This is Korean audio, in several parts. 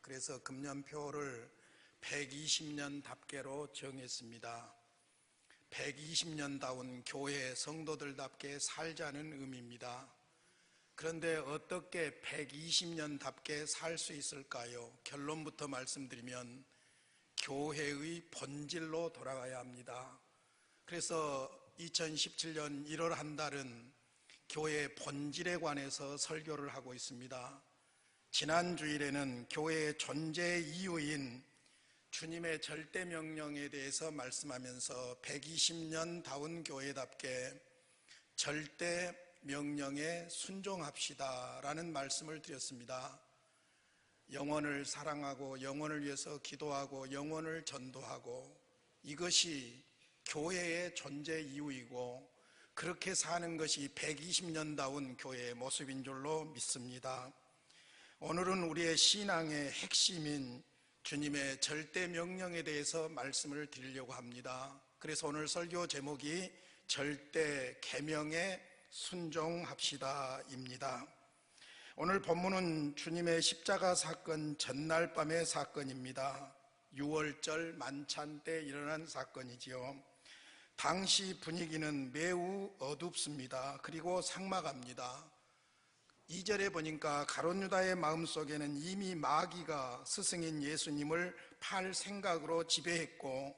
그래서 금년표를 120년답게로 정했습니다. 120년다운 교회 성도들답게 살자는 의미입니다. 그런데 어떻게 120년답게 살 수 있을까요? 결론부터 말씀드리면 교회의 본질로 돌아가야 합니다. 그래서 2017년 1월 한 달은 교회의 본질에 관해서 설교를 하고 있습니다. 지난 주일에는 교회의 존재 이유인 주님의 절대 명령에 대해서 말씀하면서 120년다운 교회답게 절대 명령에 순종합시다 라는 말씀을 드렸습니다. 영혼을 사랑하고 영혼을 위해서 기도하고 영혼을 전도하고, 이것이 교회의 존재 이유이고 그렇게 사는 것이 120년다운 교회의 모습인 줄로 믿습니다. 오늘은 우리의 신앙의 핵심인 주님의 절대 명령에 대해서 말씀을 드리려고 합니다. 그래서 오늘 설교 제목이 절대 계명에 순종합시다입니다. 오늘 본문은 주님의 십자가 사건 전날 밤의 사건입니다. 6월절 만찬 때 일어난 사건이지요. 당시 분위기는 매우 어둡습니다. 그리고 삭막합니다. 2절에 보니까 가룟 유다의 마음속에는 이미 마귀가 스승인 예수님을 팔 생각으로 지배했고,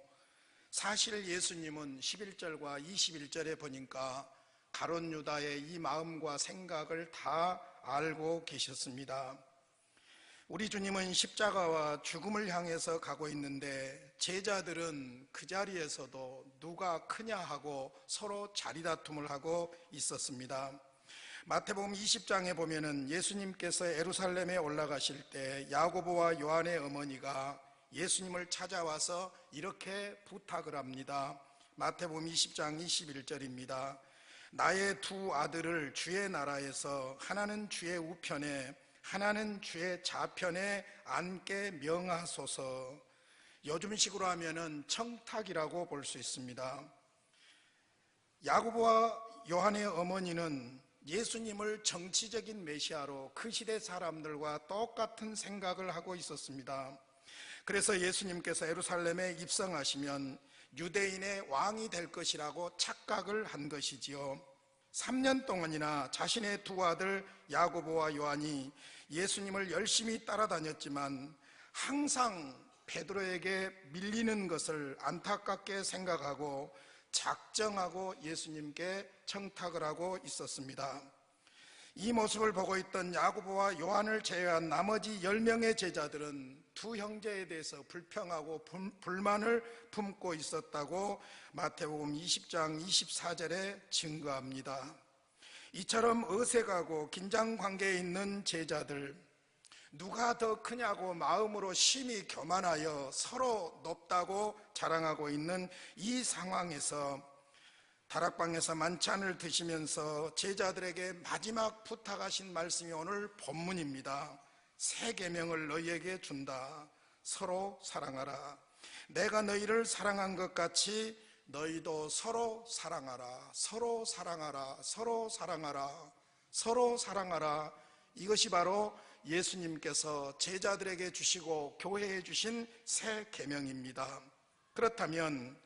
사실 예수님은 11절과 21절에 보니까 가룟 유다의 이 마음과 생각을 다 알고 계셨습니다. 우리 주님은 십자가와 죽음을 향해서 가고 있는데 제자들은 그 자리에서도 누가 크냐 하고 서로 자리다툼을 하고 있었습니다. 마태복음 20장에 보면은 예수님께서 예루살렘에 올라가실 때 야고보와 요한의 어머니가 예수님을 찾아와서 이렇게 부탁을 합니다. 마태복음 20장 21절입니다. 나의 두 아들을 주의 나라에서 하나는 주의 우편에 하나는 주의 좌편에 앉게 명하소서. 요즘식으로 하면은 청탁이라고 볼 수 있습니다. 야고보와 요한의 어머니는 예수님을 정치적인 메시아로 그 시대 사람들과 똑같은 생각을 하고 있었습니다. 그래서 예수님께서 예루살렘에 입성하시면 유대인의 왕이 될 것이라고 착각을 한 것이지요. 3년 동안이나 자신의 두 아들 야고보와 요한이 예수님을 열심히 따라다녔지만 항상 베드로에게 밀리는 것을 안타깝게 생각하고 작정하고 예수님께 청탁을 하고 있었습니다. 이 모습을 보고 있던 야고보와 요한을 제외한 나머지 10명의 제자들은 두 형제에 대해서 불평하고 불만을 품고 있었다고 마태복음 20장 24절에 증거합니다. 이처럼 어색하고 긴장 관계에 있는 제자들, 누가 더 크냐고 마음으로 심히 교만하여 서로 높다고 자랑하고 있는 이 상황에서 다락방에서 만찬을 드시면서 제자들에게 마지막 부탁하신 말씀이 오늘 본문입니다. 새 계명을 너희에게 준다. 서로 사랑하라. 내가 너희를 사랑한 것 같이 너희도 서로 사랑하라. 서로 사랑하라. 서로 사랑하라. 서로 사랑하라. 이것이 바로 예수님께서 제자들에게 주시고 교회에 주신 새 계명입니다. 그렇다면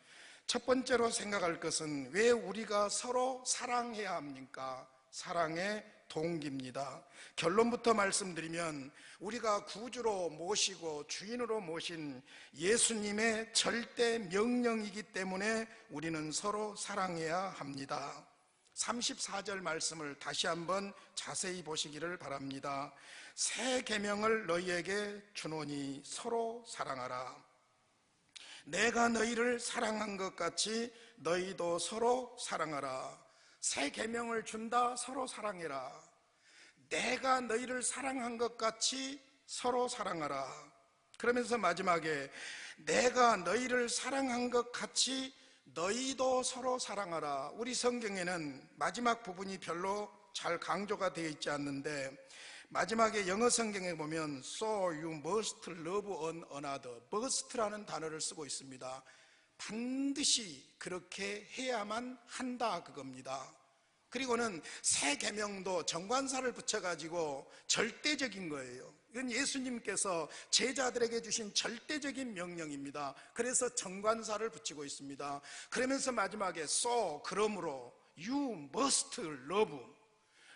첫 번째로 생각할 것은 왜 우리가 서로 사랑해야 합니까? 사랑의 동기입니다. 결론부터 말씀드리면 우리가 구주로 모시고 주인으로 모신 예수님의 절대 명령이기 때문에 우리는 서로 사랑해야 합니다. 34절 말씀을 다시 한번 자세히 보시기를 바랍니다. 새 계명을 너희에게 주노니 서로 사랑하라. 내가 너희를 사랑한 것 같이 너희도 서로 사랑하라. 새 계명을 준다. 서로 사랑해라. 내가 너희를 사랑한 것 같이 서로 사랑하라. 그러면서 마지막에 내가 너희를 사랑한 것 같이 너희도 서로 사랑하라. 우리 성경에는 마지막 부분이 별로 잘 강조가 되어 있지 않는데 마지막에 영어 성경에 보면 So you must love one another, must라는 단어를 쓰고 있습니다. 반드시 그렇게 해야만 한다 그겁니다. 그리고는 새 계명도 정관사를 붙여가지고 절대적인 거예요. 이건 예수님께서 제자들에게 주신 절대적인 명령입니다. 그래서 정관사를 붙이고 있습니다. 그러면서 마지막에 so, 그러므로 you must love,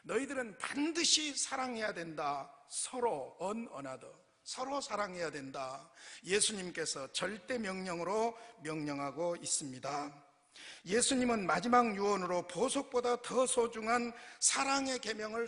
너희들은 반드시 사랑해야 된다. 서로 one another, 서로 사랑해야 된다. 예수님께서 절대 명령으로 명령하고 있습니다. 예수님은 마지막 유언으로 보석보다 더 소중한 사랑의 계명을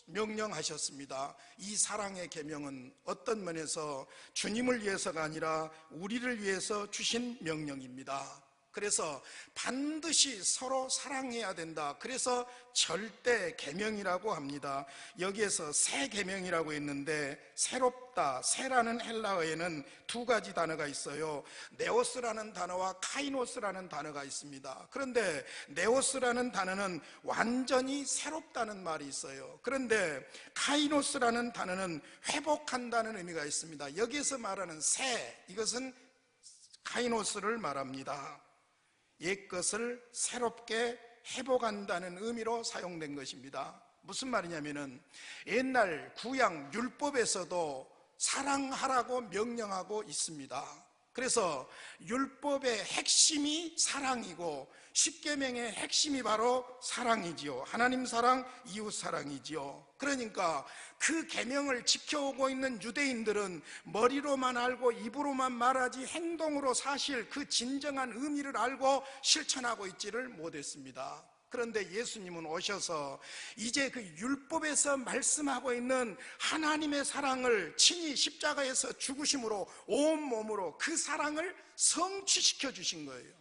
명령하셨습니다. 이 사랑의 계명은 어떤 면에서 주님을 위해서가 아니라 우리를 위해서 주신 명령입니다. 그래서 반드시 서로 사랑해야 된다. 그래서 절대 계명이라고 합니다. 여기에서 새 계명이라고 했는데 새롭다, 새라는 헬라어에는 두 가지 단어가 있어요. 네오스라는 단어와 카이노스라는 단어가 있습니다. 그런데 네오스라는 단어는 완전히 새롭다는 말이 있어요. 그런데 카이노스라는 단어는 회복한다는 의미가 있습니다. 여기에서 말하는 새, 이것은 카이노스를 말합니다. 옛것을 새롭게 회복한다는 의미로 사용된 것입니다. 무슨 말이냐면은 옛날 구약 율법에서도 사랑하라고 명령하고 있습니다. 그래서 율법의 핵심이 사랑이고 십계명의 핵심이 바로 사랑이지요. 하나님 사랑, 이웃 사랑이지요. 그러니까 그 계명을 지켜오고 있는 유대인들은 머리로만 알고 입으로만 말하지 행동으로 사실 그 진정한 의미를 알고 실천하고 있지를 못했습니다. 그런데 예수님은 오셔서 이제 그 율법에서 말씀하고 있는 하나님의 사랑을 친히 십자가에서 죽으심으로 온몸으로 그 사랑을 성취시켜 주신 거예요.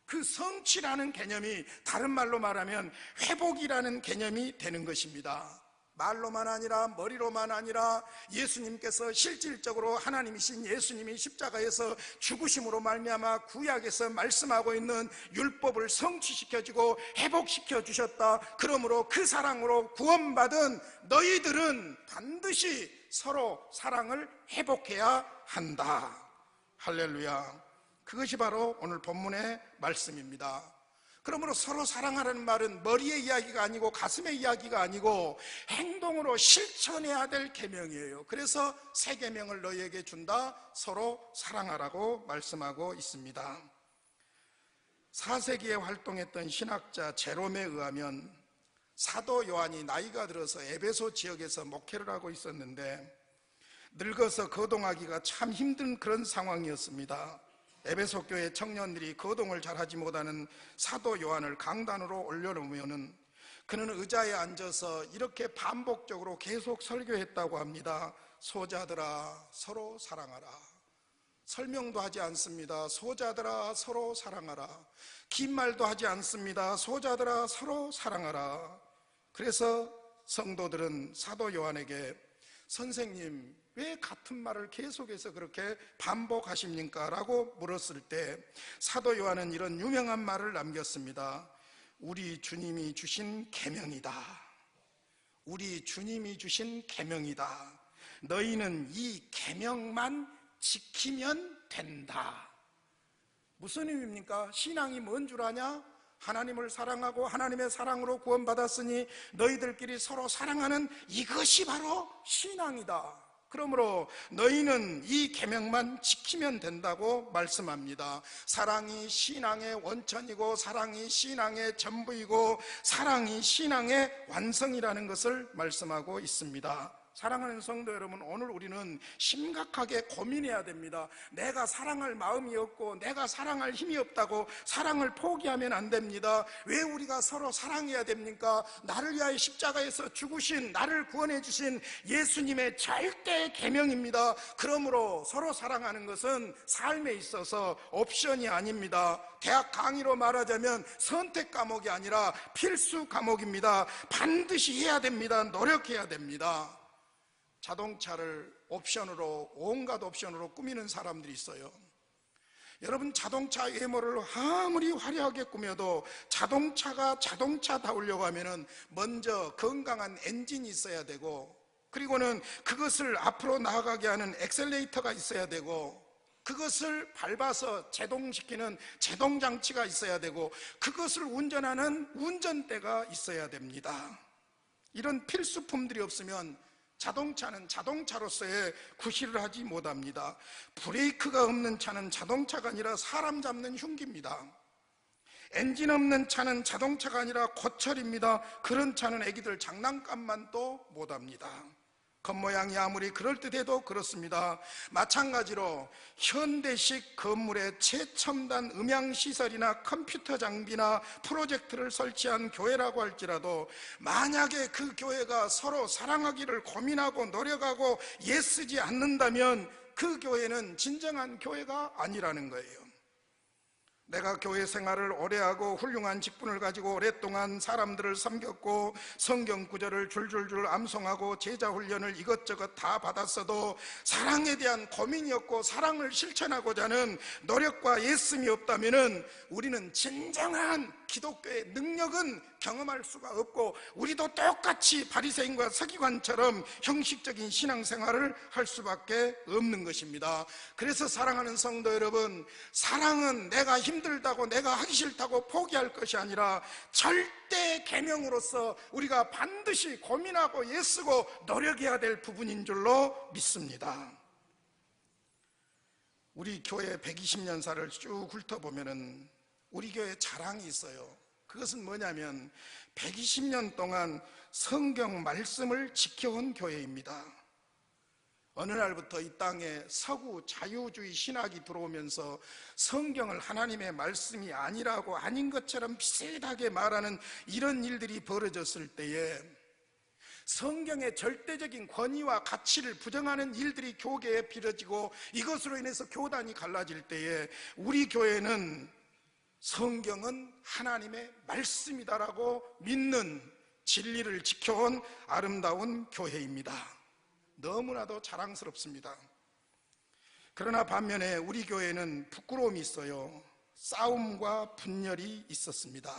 그 성취라는 개념이 다른 말로 말하면 회복이라는 개념이 되는 것입니다. 말로만 아니라 머리로만 아니라 예수님께서 실질적으로 하나님이신 예수님이 십자가에서 죽으심으로 말미암아 구약에서 말씀하고 있는 율법을 성취시켜주고 회복시켜 주셨다. 그러므로 그 사랑으로 구원받은 너희들은 반드시 서로 사랑을 회복해야 한다. 할렐루야. 그것이 바로 오늘 본문의 말씀입니다. 그러므로 서로 사랑하라는 말은 머리의 이야기가 아니고 가슴의 이야기가 아니고 행동으로 실천해야 될 계명이에요. 그래서 새 계명을 너희에게 준다. 서로 사랑하라고 말씀하고 있습니다. 4세기에 활동했던 신학자 제롬에 의하면 사도 요한이 나이가 들어서 에베소 지역에서 목회를 하고 있었는데 늙어서 거동하기가 참 힘든 그런 상황이었습니다. 에베소 교회 청년들이 거동을 잘하지 못하는 사도 요한을 강단으로 올려놓으면 그는 의자에 앉아서 이렇게 반복적으로 계속 설교했다고 합니다. 소자들아 서로 사랑하라. 설명도 하지 않습니다. 소자들아 서로 사랑하라. 긴 말도 하지 않습니다. 소자들아 서로 사랑하라. 그래서 성도들은 사도 요한에게 선생님, 왜 같은 말을 계속해서 그렇게 반복하십니까? 라고 물었을 때 사도 요한은 이런 유명한 말을 남겼습니다. 우리 주님이 주신 계명이다. 우리 주님이 주신 계명이다. 너희는 이 계명만 지키면 된다. 무슨 의미입니까? 신앙이 뭔 줄 아냐? 하나님을 사랑하고 하나님의 사랑으로 구원받았으니 너희들끼리 서로 사랑하는 이것이 바로 신앙이다. 그러므로 너희는 이 계명만 지키면 된다고 말씀합니다. 사랑이 신앙의 원천이고 사랑이 신앙의 전부이고 사랑이 신앙의 완성이라는 것을 말씀하고 있습니다. 사랑하는 성도 여러분, 오늘 우리는 심각하게 고민해야 됩니다. 내가 사랑할 마음이 없고 내가 사랑할 힘이 없다고 사랑을 포기하면 안 됩니다. 왜 우리가 서로 사랑해야 됩니까? 나를 위하여 십자가에서 죽으신, 나를 구원해 주신 예수님의 절대 계명입니다. 그러므로 서로 사랑하는 것은 삶에 있어서 옵션이 아닙니다. 대학 강의로 말하자면 선택 과목이 아니라 필수 과목입니다. 반드시 해야 됩니다. 노력해야 됩니다. 자동차를 옵션으로, 온갖 옵션으로 꾸미는 사람들이 있어요. 여러분, 자동차 외모를 아무리 화려하게 꾸며도 자동차가 자동차다우려고 하면은 먼저 건강한 엔진이 있어야 되고, 그리고는 그것을 앞으로 나아가게 하는 엑셀레이터가 있어야 되고, 그것을 밟아서 제동시키는 제동장치가 있어야 되고, 그것을 운전하는 운전대가 있어야 됩니다. 이런 필수품들이 없으면 자동차는 자동차로서의 구실을 하지 못합니다. 브레이크가 없는 차는 자동차가 아니라 사람 잡는 흉기입니다. 엔진 없는 차는 자동차가 아니라 고철입니다. 그런 차는 애기들 장난감만도 못합니다. 겉모양이 아무리 그럴듯해도 그렇습니다. 마찬가지로 현대식 건물에 최첨단 음향시설이나 컴퓨터 장비나 프로젝트를 설치한 교회라고 할지라도 만약에 그 교회가 서로 사랑하기를 고민하고 노력하고 애쓰지 않는다면 그 교회는 진정한 교회가 아니라는 거예요. 내가 교회 생활을 오래 하고 훌륭한 직분을 가지고 오랫동안 사람들을 섬겼고 성경 구절을 줄줄줄 암송하고 제자 훈련을 이것저것 다 받았어도 사랑에 대한 고민이 없고 사랑을 실천하고자 하는 노력과 애씀이 없다면 우리는 진정한 기독교의 능력은 경험할 수가 없고 우리도 똑같이 바리새인과 서기관처럼 형식적인 신앙생활을 할 수밖에 없는 것입니다. 그래서 사랑하는 성도 여러분, 사랑은 내가 힘들다고 내가 하기 싫다고 포기할 것이 아니라 절대 계명으로서 우리가 반드시 고민하고 애쓰고 노력해야 될 부분인 줄로 믿습니다. 우리 교회 120년사를 쭉 훑어보면 우리 교회에 자랑이 있어요. 그것은 뭐냐면 120년 동안 성경 말씀을 지켜온 교회입니다. 어느 날부터 이 땅에 서구 자유주의 신학이 들어오면서 성경을 하나님의 말씀이 아니라고 아닌 것처럼 비슷하게 말하는 이런 일들이 벌어졌을 때에 성경의 절대적인 권위와 가치를 부정하는 일들이 교계에 빌어지고 이것으로 인해서 교단이 갈라질 때에 우리 교회는 성경은 하나님의 말씀이다라고 믿는 진리를 지켜온 아름다운 교회입니다. 너무나도 자랑스럽습니다. 그러나 반면에 우리 교회는 부끄러움이 있어요. 싸움과 분열이 있었습니다.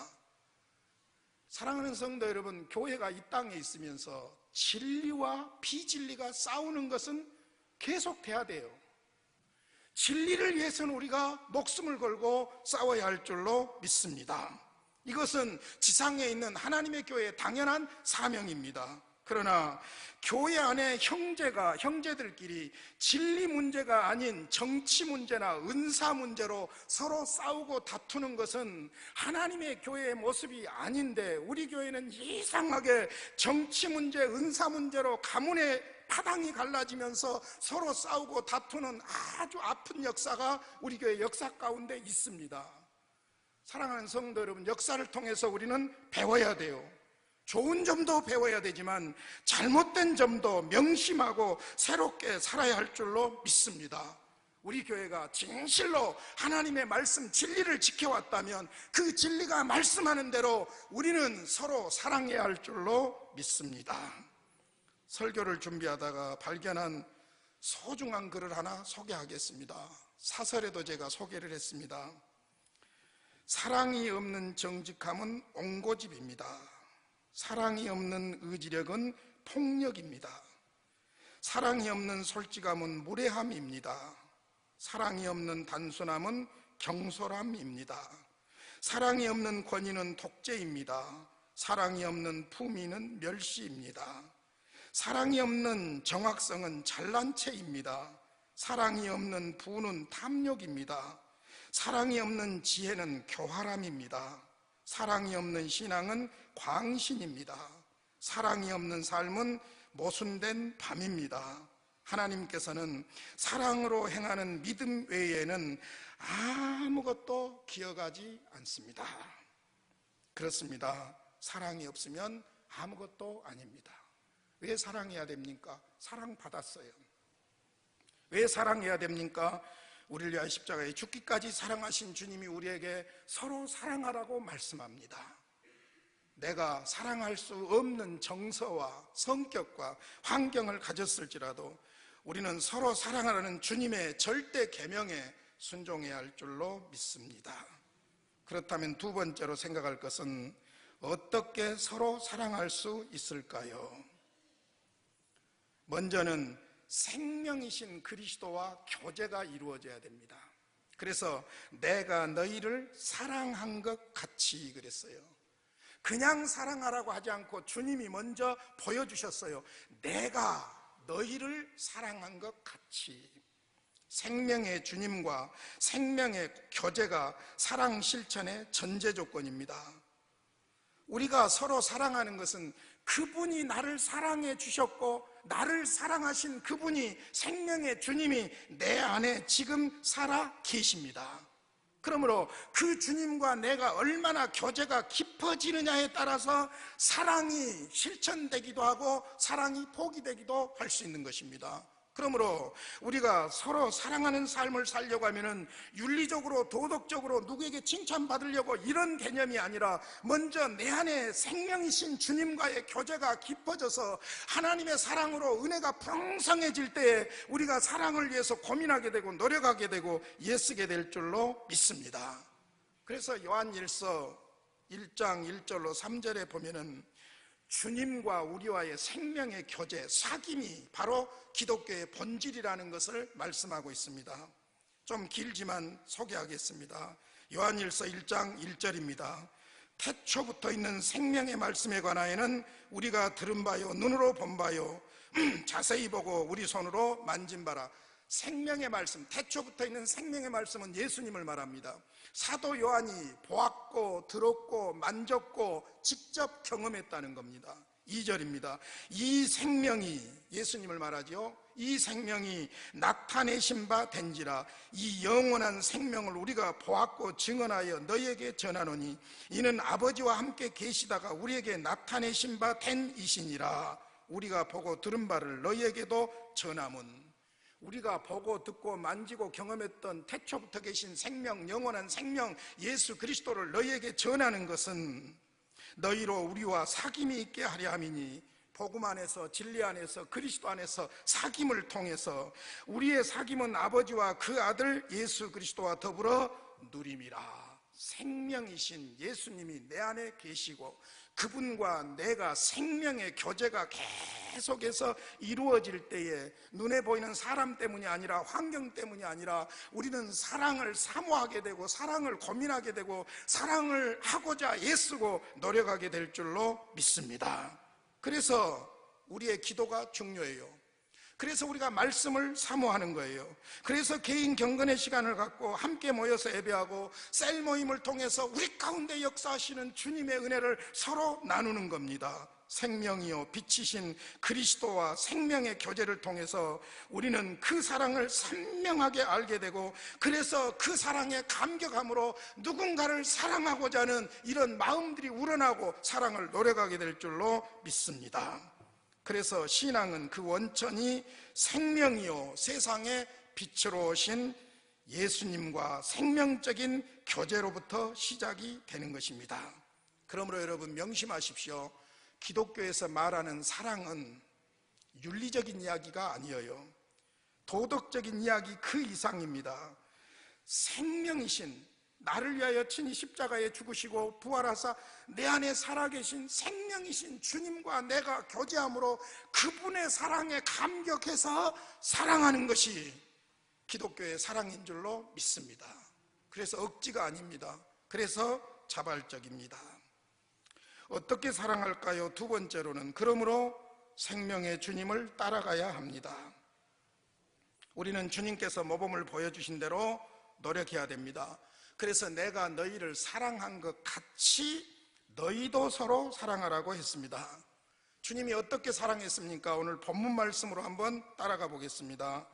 사랑하는 성도 여러분, 교회가 이 땅에 있으면서 진리와 비진리가 싸우는 것은 계속돼야 돼요. 진리를 위해서는 우리가 목숨을 걸고 싸워야 할 줄로 믿습니다. 이것은 지상에 있는 하나님의 교회의 당연한 사명입니다. 그러나 교회 안에 형제들끼리 진리 문제가 아닌 정치 문제나 은사 문제로 서로 싸우고 다투는 것은 하나님의 교회의 모습이 아닌데 우리 교회는 이상하게 정치 문제, 은사 문제로 가문의 파당이 갈라지면서 서로 싸우고 다투는 아주 아픈 역사가 우리 교회 역사 가운데 있습니다. 사랑하는 성도 여러분, 역사를 통해서 우리는 배워야 돼요. 좋은 점도 배워야 되지만 잘못된 점도 명심하고 새롭게 살아야 할 줄로 믿습니다. 우리 교회가 진실로 하나님의 말씀 진리를 지켜왔다면 그 진리가 말씀하는 대로 우리는 서로 사랑해야 할 줄로 믿습니다. 설교를 준비하다가 발견한 소중한 글을 하나 소개하겠습니다. 사설에도 제가 소개를 했습니다. 사랑이 없는 정직함은 옹고집입니다. 사랑이 없는 의지력은 폭력입니다. 사랑이 없는 솔직함은 무례함입니다. 사랑이 없는 단순함은 경솔함입니다. 사랑이 없는 권위는 독재입니다. 사랑이 없는 품위는 멸시입니다. 사랑이 없는 정확성은 잘난 체입니다. 사랑이 없는 부는 탐욕입니다. 사랑이 없는 지혜는 교활함입니다. 사랑이 없는 신앙은 광신입니다. 사랑이 없는 삶은 모순된 밤입니다. 하나님께서는 사랑으로 행하는 믿음 외에는 아무것도 기억하지 않습니다. 그렇습니다. 사랑이 없으면 아무것도 아닙니다. 왜 사랑해야 됩니까? 사랑받았어요. 왜 사랑해야 됩니까? 우리를 위하여 십자가에 죽기까지 사랑하신 주님이 우리에게 서로 사랑하라고 말씀합니다. 내가 사랑할 수 없는 정서와 성격과 환경을 가졌을지라도 우리는 서로 사랑하라는 주님의 절대 계명에 순종해야 할 줄로 믿습니다. 그렇다면 두 번째로 생각할 것은 어떻게 서로 사랑할 수 있을까요? 먼저는 생명이신 그리스도와 교제가 이루어져야 됩니다. 그래서 내가 너희를 사랑한 것 같이 그랬어요. 그냥 사랑하라고 하지 않고 주님이 먼저 보여주셨어요. 내가 너희를 사랑한 것 같이. 생명의 주님과 생명의 교제가 사랑 실천의 전제 조건입니다. 우리가 서로 사랑하는 것은 그분이 나를 사랑해 주셨고 나를 사랑하신 그분이, 생명의 주님이 내 안에 지금 살아 계십니다. 그러므로 그 주님과 내가 얼마나 교제가 깊어지느냐에 따라서 사랑이 실천되기도 하고 사랑이 포기되기도 할 수 있는 것입니다. 그러므로 우리가 서로 사랑하는 삶을 살려고 하면은 윤리적으로 도덕적으로 누구에게 칭찬받으려고 이런 개념이 아니라 먼저 내 안에 생명이신 주님과의 교제가 깊어져서 하나님의 사랑으로 은혜가 풍성해질 때에 우리가 사랑을 위해서 고민하게 되고 노력하게 되고 애쓰게 될 줄로 믿습니다. 그래서 요한일서 1장 1절로 3절에 보면은 주님과 우리와의 생명의 교제, 사귐이 바로 기독교의 본질이라는 것을 말씀하고 있습니다. 좀 길지만 소개하겠습니다. 요한일서 1장 1절입니다. 태초부터 있는 생명의 말씀에 관하여는 우리가 들은 바요 눈으로 본 바요 자세히 보고 우리 손으로 만진 바라. 생명의 말씀, 태초부터 있는 생명의 말씀은 예수님을 말합니다. 사도 요한이 보았고 들었고 만졌고 직접 경험했다는 겁니다. 2절입니다. 이 생명이, 예수님을 말하죠. 이 생명이 나타내신 바 된지라. 이 영원한 생명을 우리가 보았고 증언하여 너희에게 전하노니 이는 아버지와 함께 계시다가 우리에게 나타내신 바 된 이시니라. 우리가 보고 들은 바를 너희에게도 전함은. 우리가 보고 듣고 만지고 경험했던 태초부터 계신 생명, 영원한 생명 예수 그리스도를 너희에게 전하는 것은 너희로 우리와 사귐이 있게 하려 함이니, 복음 안에서, 진리 안에서, 그리스도 안에서 사귐을 통해서 우리의 사귐은 아버지와 그 아들 예수 그리스도와 더불어 누림이라. 생명이신 예수님이 내 안에 계시고 그분과 내가 생명의 교제가 계속해서 이루어질 때에 눈에 보이는 사람 때문이 아니라, 환경 때문이 아니라 우리는 사랑을 사모하게 되고 사랑을 고민하게 되고 사랑을 하고자 애쓰고 노력하게 될 줄로 믿습니다. 그래서 우리의 기도가 중요해요. 그래서 우리가 말씀을 사모하는 거예요. 그래서 개인 경건의 시간을 갖고 함께 모여서 예배하고 셀 모임을 통해서 우리 가운데 역사하시는 주님의 은혜를 서로 나누는 겁니다. 생명이요 빛이신 그리스도와 생명의 교제를 통해서 우리는 그 사랑을 선명하게 알게 되고, 그래서 그 사랑에 감격함으로 누군가를 사랑하고자 하는 이런 마음들이 우러나고 사랑을 노력하게 될 줄로 믿습니다. 그래서 신앙은 그 원천이 생명이요 세상의 빛으로 오신 예수님과 생명적인 교제로부터 시작이 되는 것입니다. 그러므로 여러분 명심하십시오. 기독교에서 말하는 사랑은 윤리적인 이야기가 아니에요. 도덕적인 이야기 그 이상입니다. 생명이신, 나를 위하여 친히 십자가에 죽으시고 부활하사 내 안에 살아계신 생명이신 주님과 내가 교제함으로 그분의 사랑에 감격해서 사랑하는 것이 기독교의 사랑인 줄로 믿습니다. 그래서 억지가 아닙니다. 그래서 자발적입니다. 어떻게 사랑할까요? 두 번째로는 그러므로 생명의 주님을 따라가야 합니다. 우리는 주님께서 모범을 보여주신 대로 노력해야 됩니다. 그래서 내가 너희를 사랑한 것 같이 너희도 서로 사랑하라고 했습니다. 주님이 어떻게 사랑했습니까? 오늘 본문 말씀으로 한번 따라가 보겠습니다.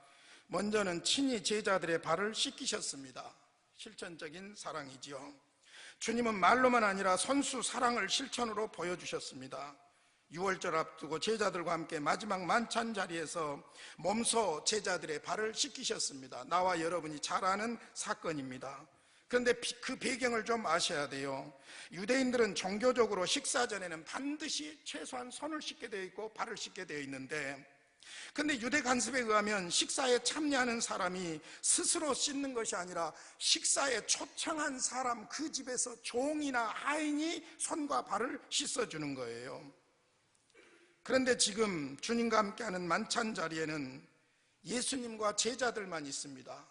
먼저는 친히 제자들의 발을 씻기셨습니다. 실천적인 사랑이지요. 주님은 말로만 아니라 손수 사랑을 실천으로 보여주셨습니다. 6월절 앞두고 제자들과 함께 마지막 만찬 자리에서 몸소 제자들의 발을 씻기셨습니다. 나와 여러분이 잘 아는 사건입니다. 그런데 그 배경을 좀 아셔야 돼요. 유대인들은 종교적으로 식사 전에는 반드시 최소한 손을 씻게 되어 있고 발을 씻게 되어 있는데, 근데 유대 간습에 의하면 식사에 참여하는 사람이 스스로 씻는 것이 아니라 식사에 초청한 사람, 그 집에서 종이나 하인이 손과 발을 씻어주는 거예요. 그런데 지금 주님과 함께하는 만찬 자리에는 예수님과 제자들만 있습니다.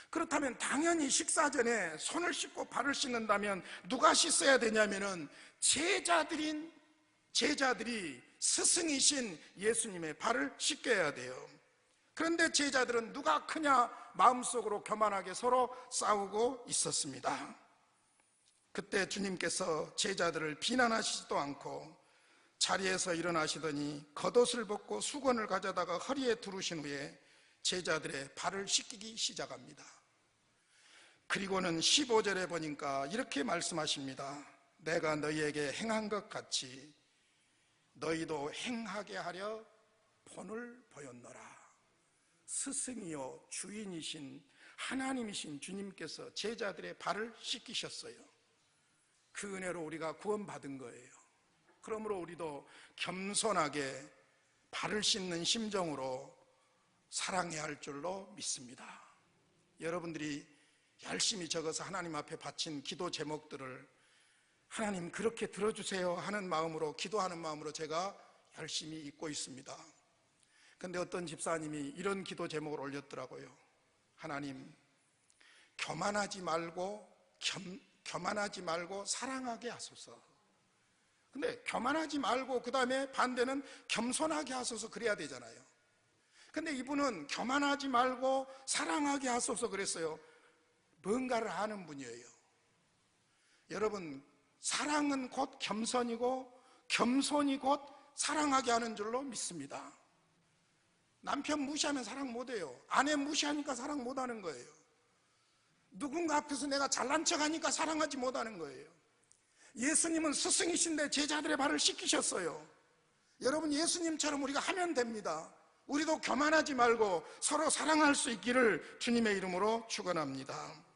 그렇다면 당연히 식사 전에 손을 씻고 발을 씻는다면 누가 씻어야 되냐면은 제자들이 스승이신 예수님의 발을 씻겨야 돼요. 그런데 제자들은 누가 크냐 마음속으로 교만하게 서로 싸우고 있었습니다. 그때 주님께서 제자들을 비난하시지도 않고 자리에서 일어나시더니 겉옷을 벗고 수건을 가져다가 허리에 두르신 후에 제자들의 발을 씻기기 시작합니다. 그리고는 15절에 보니까 이렇게 말씀하십니다. 내가 너희에게 행한 것 같이 너희도 행하게 하려 본을 보였노라. 스승이요 주인이신 하나님이신 주님께서 제자들의 발을 씻기셨어요. 그 은혜로 우리가 구원받은 거예요. 그러므로 우리도 겸손하게 발을 씻는 심정으로 사랑해야 할 줄로 믿습니다. 여러분들이 열심히 적어서 하나님 앞에 바친 기도 제목들을 하나님 그렇게 들어주세요 하는 마음으로, 기도하는 마음으로 제가 열심히 읽고 있습니다. 근데 어떤 집사님이 이런 기도 제목을 올렸더라고요. 하나님, 교만하지 말고 사랑하게 하소서. 근데 교만하지 말고 그 다음에 반대는 겸손하게 하소서 그래야 되잖아요. 근데 이분은 교만하지 말고 사랑하게 하소서 그랬어요. 뭔가를 아는 분이에요. 여러분, 사랑은 곧 겸손이고 겸손이 곧 사랑하게 하는 줄로 믿습니다. 남편 무시하면 사랑 못해요. 아내 무시하니까 사랑 못하는 거예요. 누군가 앞에서 내가 잘난 척하니까 사랑하지 못하는 거예요. 예수님은 스승이신데 제자들의 발을 씻기셨어요. 여러분, 예수님처럼 우리가 하면 됩니다. 우리도 교만하지 말고 서로 사랑할 수 있기를 주님의 이름으로 축원합니다.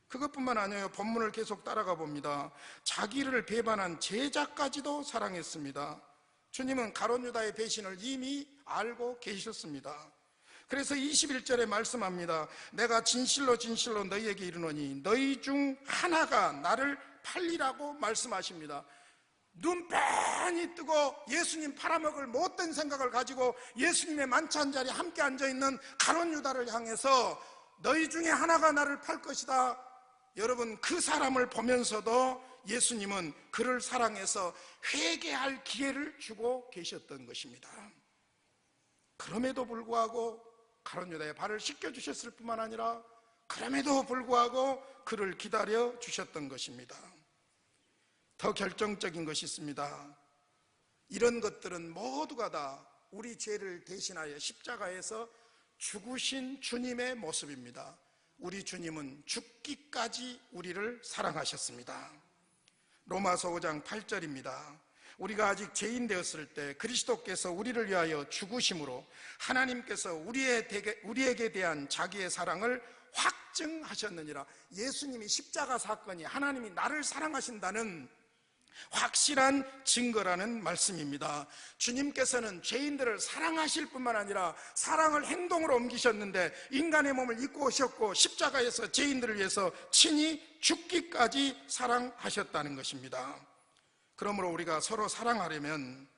그것뿐만 아니에요. 본문을 계속 따라가 봅니다. 자기를 배반한 제자까지도 사랑했습니다. 주님은 가룟 유다의 배신을 이미 알고 계셨습니다. 그래서 21절에 말씀합니다. 내가 진실로 진실로 너희에게 이르노니 너희 중 하나가 나를 팔리라고 말씀하십니다. 눈 빤히 뜨고 예수님 팔아먹을 못된 생각을 가지고 예수님의 만찬 자리에 함께 앉아있는 가룟 유다를 향해서 너희 중에 하나가 나를 팔 것이다. 여러분, 그 사람을 보면서도 예수님은 그를 사랑해서 회개할 기회를 주고 계셨던 것입니다. 그럼에도 불구하고 가룟 유다의 발을 씻겨주셨을 뿐만 아니라 그럼에도 불구하고 그를 기다려 주셨던 것입니다. 더 결정적인 것이 있습니다. 이런 것들은 모두가 다 우리 죄를 대신하여 십자가에서 죽으신 주님의 모습입니다. 우리 주님은 죽기까지 우리를 사랑하셨습니다. 로마서 5장 8절입니다. 우리가 아직 죄인 되었을 때 그리스도께서 우리를 위하여 죽으심으로 하나님께서 우리에게 대한 자기의 사랑을 확증하셨느니라. 예수님이 십자가 사건이 하나님이 나를 사랑하신다는 확실한 증거라는 말씀입니다. 주님께서는 죄인들을 사랑하실 뿐만 아니라 사랑을 행동으로 옮기셨는데 인간의 몸을 입고 오셨고 십자가에서 죄인들을 위해서 친히 죽기까지 사랑하셨다는 것입니다. 그러므로 우리가 서로 사랑하려면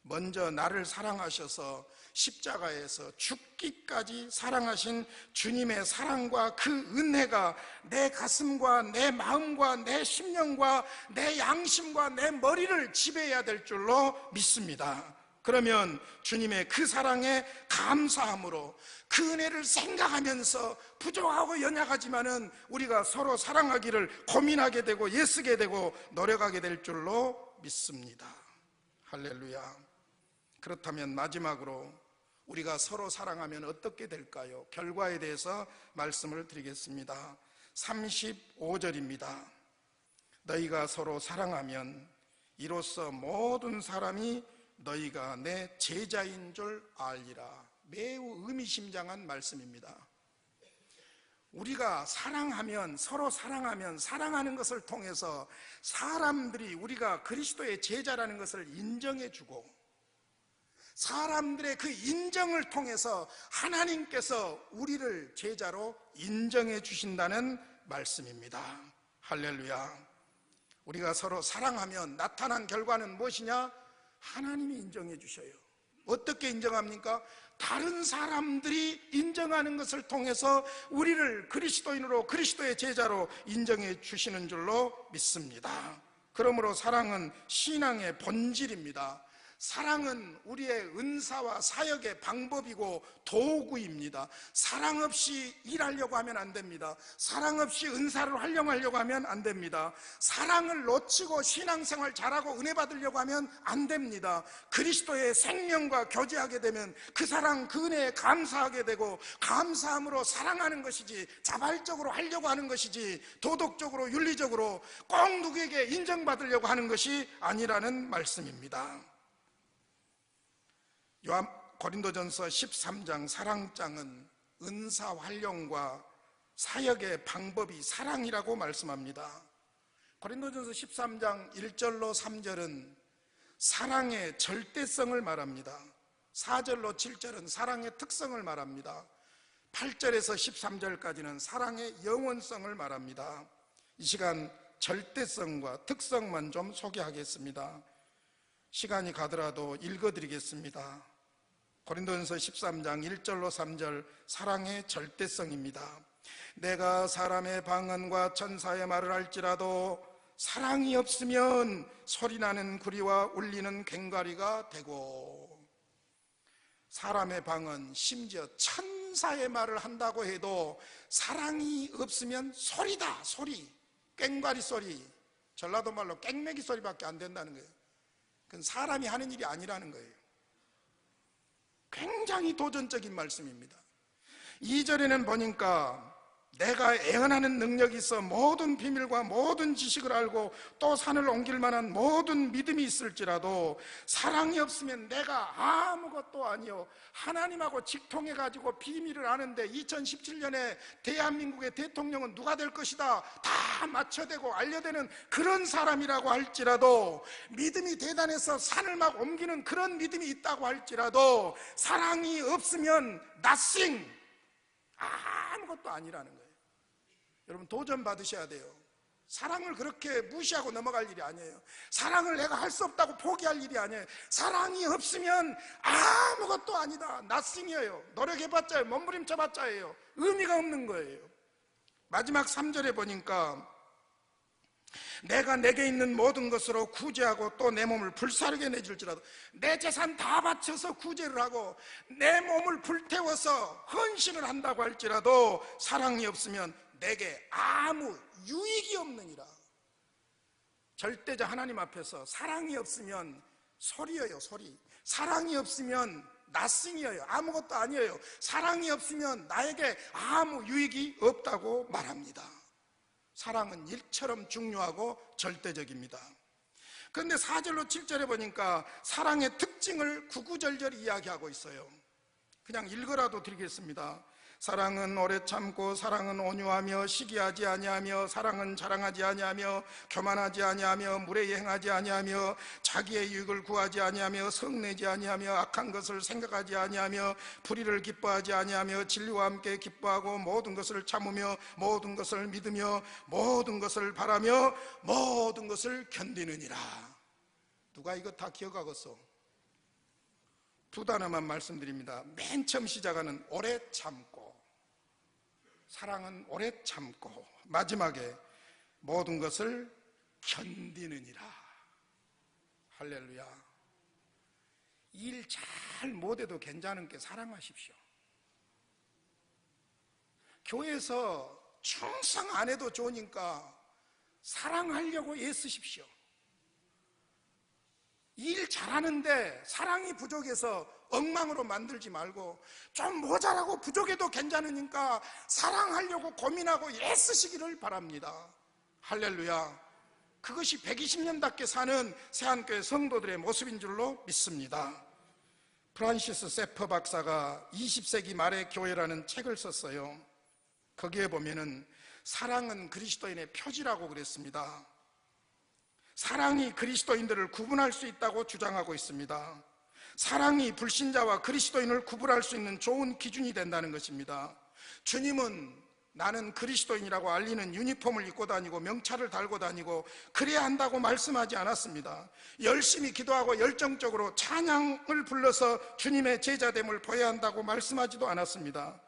먼저 나를 사랑하셔서 십자가에서 죽기까지 사랑하신 주님의 사랑과 그 은혜가 내 가슴과 내 마음과 내 심령과 내 양심과 내 머리를 지배해야 될 줄로 믿습니다. 그러면 주님의 그 사랑에 감사함으로 그 은혜를 생각하면서 부족하고 연약하지만은 우리가 서로 사랑하기를 고민하게 되고 애쓰게 되고 노력하게 될 줄로 믿습니다. 할렐루야. 그렇다면 마지막으로 우리가 서로 사랑하면 어떻게 될까요? 결과에 대해서 말씀을 드리겠습니다. 35절입니다. 너희가 서로 사랑하면 이로써 모든 사람이 너희가 내 제자인 줄 알리라. 매우 의미심장한 말씀입니다. 우리가 사랑하면, 서로 사랑하면, 사랑하는 것을 통해서 사람들이 우리가 그리스도의 제자라는 것을 인정해주고 사람들의 그 인정을 통해서 하나님께서 우리를 제자로 인정해 주신다는 말씀입니다. 할렐루야. 우리가 서로 사랑하면 나타난 결과는 무엇이냐? 하나님이 인정해 주셔요. 어떻게 인정합니까? 다른 사람들이 인정하는 것을 통해서 우리를 그리스도인으로, 그리스도의 제자로 인정해 주시는 줄로 믿습니다. 그러므로 사랑은 신앙의 본질입니다. 사랑은 우리의 은사와 사역의 방법이고 도구입니다. 사랑 없이 일하려고 하면 안 됩니다. 사랑 없이 은사를 활용하려고 하면 안 됩니다. 사랑을 놓치고 신앙생활 잘하고 은혜 받으려고 하면 안 됩니다. 그리스도의 생명과 교제하게 되면 그 사랑, 그 은혜에 감사하게 되고, 감사함으로 사랑하는 것이지 자발적으로 하려고 하는 것이지 도덕적으로 윤리적으로 꼭 누구에게 인정받으려고 하는 것이 아니라는 말씀입니다. 고린도전서 13장 사랑장은 은사 활용과 사역의 방법이 사랑이라고 말씀합니다. 고린도전서 13장 1절로 3절은 사랑의 절대성을 말합니다. 4절로 7절은 사랑의 특성을 말합니다. 8절에서 13절까지는 사랑의 영원성을 말합니다. 이 시간 절대성과 특성만 좀 소개하겠습니다. 시간이 가더라도 읽어드리겠습니다. 고린도전서 13장 1절로 3절 사랑의 절대성입니다. 내가 사람의 방언과 천사의 말을 할지라도 사랑이 없으면 소리나는 구리와 울리는 괭과리가 되고, 사람의 방언, 심지어 천사의 말을 한다고 해도 사랑이 없으면 소리다, 소리, 괭과리 소리, 전라도 말로 깽매기 소리밖에 안 된다는 거예요. 그건 사람이 하는 일이 아니라는 거예요. 굉장히 도전적인 말씀입니다. 2절에는 보니까 내가 애언하는 능력이 있어 모든 비밀과 모든 지식을 알고 또 산을 옮길 만한 모든 믿음이 있을지라도 사랑이 없으면 내가 아무것도 아니요. 하나님하고 직통해가지고 비밀을 아는데 2017년에 대한민국의 대통령은 누가 될 것이다 다 맞춰대고 알려대는 그런 사람이라고 할지라도, 믿음이 대단해서 산을 막 옮기는 그런 믿음이 있다고 할지라도 사랑이 없으면 nothing, 아무것도 아니라는 거예요. 여러분 도전 받으셔야 돼요. 사랑을 그렇게 무시하고 넘어갈 일이 아니에요. 사랑을 내가 할 수 없다고 포기할 일이 아니에요. 사랑이 없으면 아무것도 아니다, nothing이에요. 노력해봤자, 몸부림쳐봤자예요. 의미가 없는 거예요. 마지막 3절에 보니까 내가 내게 있는 모든 것으로 구제하고 또 내 몸을 불사르게 내줄지라도, 내 재산 다 바쳐서 구제를 하고 내 몸을 불태워서 헌신을 한다고 할지라도 사랑이 없으면 내게 아무 유익이 없느니라. 절대자 하나님 앞에서 사랑이 없으면 소리예요, 소리. 사랑이 없으면 nothing이에요. 아무것도 아니에요. 사랑이 없으면 나에게 아무 유익이 없다고 말합니다. 사랑은 일처럼 중요하고 절대적입니다. 그런데 4절로 7절에 보니까 사랑의 특징을 구구절절 이야기하고 있어요. 그냥 읽어라도 드리겠습니다. 사랑은 오래 참고, 사랑은 온유하며, 시기하지 아니하며, 사랑은 자랑하지 아니하며, 교만하지 아니하며, 무례히 행하지 아니하며, 자기의 유익을 구하지 아니하며, 성내지 아니하며, 악한 것을 생각하지 아니하며, 불의를 기뻐하지 아니하며, 진리와 함께 기뻐하고, 모든 것을 참으며, 모든 것을 믿으며, 모든 것을 바라며, 모든 것을 견디느니라. 누가 이거 다 기억하겠어? 두 단어만 말씀드립니다. 맨 처음 시작하는 오래 참고, 사랑은 오래 참고, 마지막에 모든 것을 견디느니라. 할렐루야. 일 잘 못해도 괜찮은 게 사랑하십시오. 교회에서 충성 안 해도 좋으니까 사랑하려고 애쓰십시오. 일 잘하는데 사랑이 부족해서 엉망으로 만들지 말고, 좀 모자라고 부족해도 괜찮으니까 사랑하려고 고민하고 애쓰시기를 바랍니다. 할렐루야. 그것이 120년답게 사는 새한교회 성도들의 모습인 줄로 믿습니다. 프란시스 세퍼 박사가 20세기 말의 교회라는 책을 썼어요. 거기에 보면은 사랑은 그리스도인의 표지라고 그랬습니다. 사랑이 그리스도인들을 구분할 수 있다고 주장하고 있습니다. 사랑이 불신자와 그리스도인을 구분할 수 있는 좋은 기준이 된다는 것입니다. 주님은 나는 그리스도인이라고 알리는 유니폼을 입고 다니고 명찰을 달고 다니고 그래야 한다고 말씀하지 않았습니다. 열심히 기도하고 열정적으로 찬양을 불러서 주님의 제자됨을 보여야 한다고 말씀하지도 않았습니다.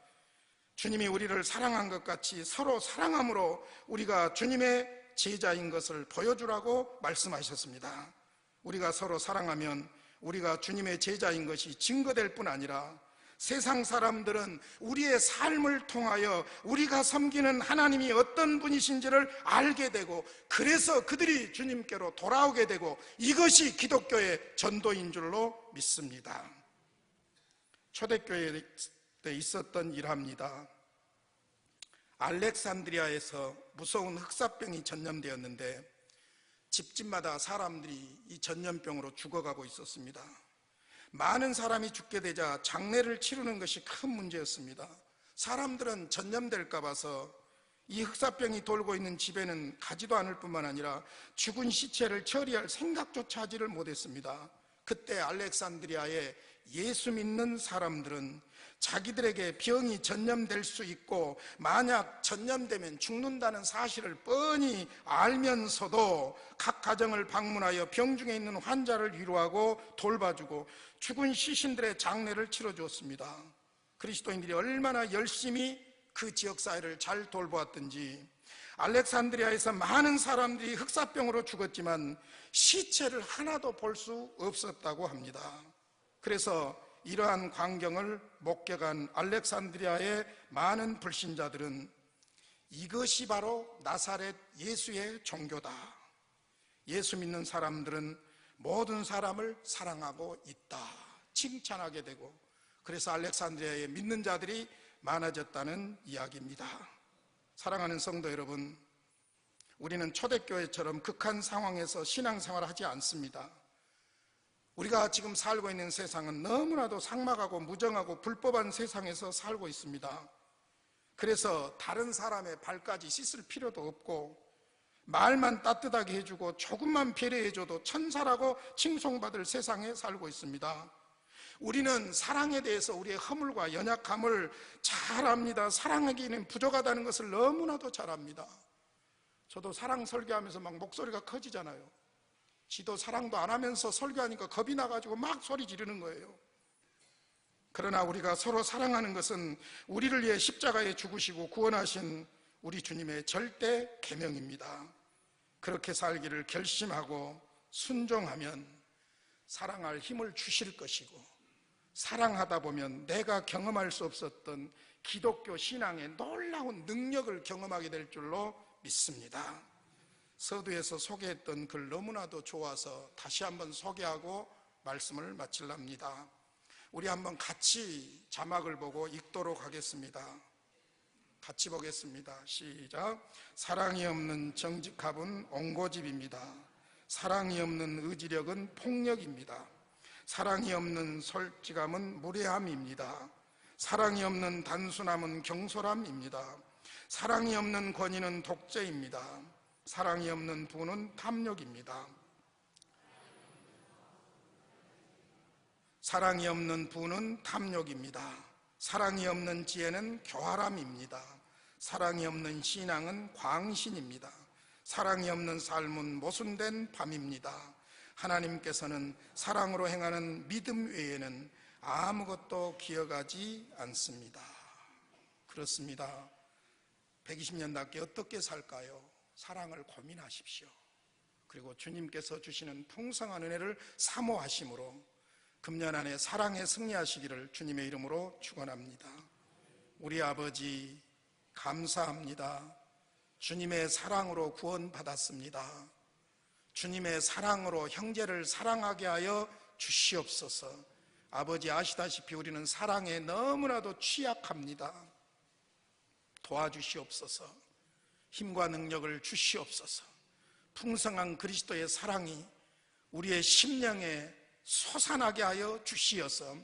주님이 우리를 사랑한 것 같이 서로 사랑함으로 우리가 주님의 제자인 것을 보여주라고 말씀하셨습니다. 우리가 서로 사랑하면 우리가 주님의 제자인 것이 증거될 뿐 아니라 세상 사람들은 우리의 삶을 통하여 우리가 섬기는 하나님이 어떤 분이신지를 알게 되고 그래서 그들이 주님께로 돌아오게 되고 이것이 기독교의 전도인 줄로 믿습니다. 초대교회 때 있었던 일합니다. 알렉산드리아에서 무서운 흑사병이 전염되었는데 집집마다 사람들이 이 전염병으로 죽어가고 있었습니다. 많은 사람이 죽게 되자 장례를 치르는 것이 큰 문제였습니다. 사람들은 전염될까 봐서 이 흑사병이 돌고 있는 집에는 가지도 않을 뿐만 아니라 죽은 시체를 처리할 생각조차 하지를 못했습니다. 그때 알렉산드리아의 예수 믿는 사람들은 자기들에게 병이 전염될 수 있고 만약 전염되면 죽는다는 사실을 뻔히 알면서도 각 가정을 방문하여 병중에 있는 환자를 위로하고 돌봐주고 죽은 시신들의 장례를 치러주었습니다. 그리스도인들이 얼마나 열심히 그 지역사회를 잘 돌보았든지 알렉산드리아에서 많은 사람들이 흑사병으로 죽었지만 시체를 하나도 볼 수 없었다고 합니다. 그래서 이러한 광경을 목격한 알렉산드리아의 많은 불신자들은 이것이 바로 나사렛 예수의 종교다. 예수 믿는 사람들은 모든 사람을 사랑하고 있다. 칭찬하게 되고 그래서 알렉산드리아에 믿는 자들이 많아졌다는 이야기입니다. 사랑하는 성도 여러분, 우리는 초대교회처럼 극한 상황에서 신앙생활을 하지 않습니다. 우리가 지금 살고 있는 세상은 너무나도 삭막하고 무정하고 불법한 세상에서 살고 있습니다. 그래서 다른 사람의 발까지 씻을 필요도 없고 말만 따뜻하게 해주고 조금만 배려해줘도 천사라고 칭송받을 세상에 살고 있습니다. 우리는 사랑에 대해서 우리의 허물과 연약함을 잘 압니다. 사랑하기는 부족하다는 것을 너무나도 잘 압니다. 저도 사랑 설교하면서 막 목소리가 커지잖아요. 지도 사랑도 안 하면서 설교하니까 겁이 나가지고 막 소리 지르는 거예요. 그러나 우리가 서로 사랑하는 것은 우리를 위해 십자가에 죽으시고 구원하신 우리 주님의 절대 계명입니다. 그렇게 살기를 결심하고 순종하면 사랑할 힘을 주실 것이고 사랑하다 보면 내가 경험할 수 없었던 기독교 신앙의 놀라운 능력을 경험하게 될 줄로 믿습니다. 서두에서 소개했던 글 너무나도 좋아서 다시 한번 소개하고 말씀을 마치랍니다. 우리 한번 같이 자막을 보고 읽도록 하겠습니다. 같이 보겠습니다. 시작. 사랑이 없는 정직함은 옹고집입니다. 사랑이 없는 의지력은 폭력입니다. 사랑이 없는 솔직함은 무례함입니다. 사랑이 없는 단순함은 경솔함입니다. 사랑이 없는 권위는 독재입니다. 사랑이 없는 부는 탐욕입니다. 사랑이 없는 부는 탐욕입니다. 사랑이 없는 지혜는 교활함입니다. 사랑이 없는 신앙은 광신입니다. 사랑이 없는 삶은 모순된 밤입니다. 하나님께서는 사랑으로 행하는 믿음 외에는 아무것도 기억하지 않습니다. 그렇습니다. 120년답게 어떻게 살까요? 사랑을 고민하십시오. 그리고 주님께서 주시는 풍성한 은혜를 사모하심으로 금년 안에 사랑에 승리하시기를 주님의 이름으로 축원합니다. 우리 아버지 감사합니다. 주님의 사랑으로 구원받았습니다. 주님의 사랑으로 형제를 사랑하게 하여 주시옵소서. 아버지 아시다시피 우리는 사랑에 너무나도 취약합니다. 도와주시옵소서. 힘과 능력을 주시옵소서. 풍성한 그리스도의 사랑이 우리의 심령에 솟아나게 하여 주시어서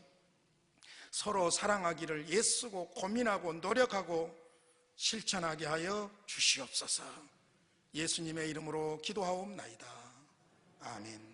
서로 사랑하기를 애쓰고 고민하고 노력하고 실천하게 하여 주시옵소서. 예수님의 이름으로 기도하옵나이다. 아멘.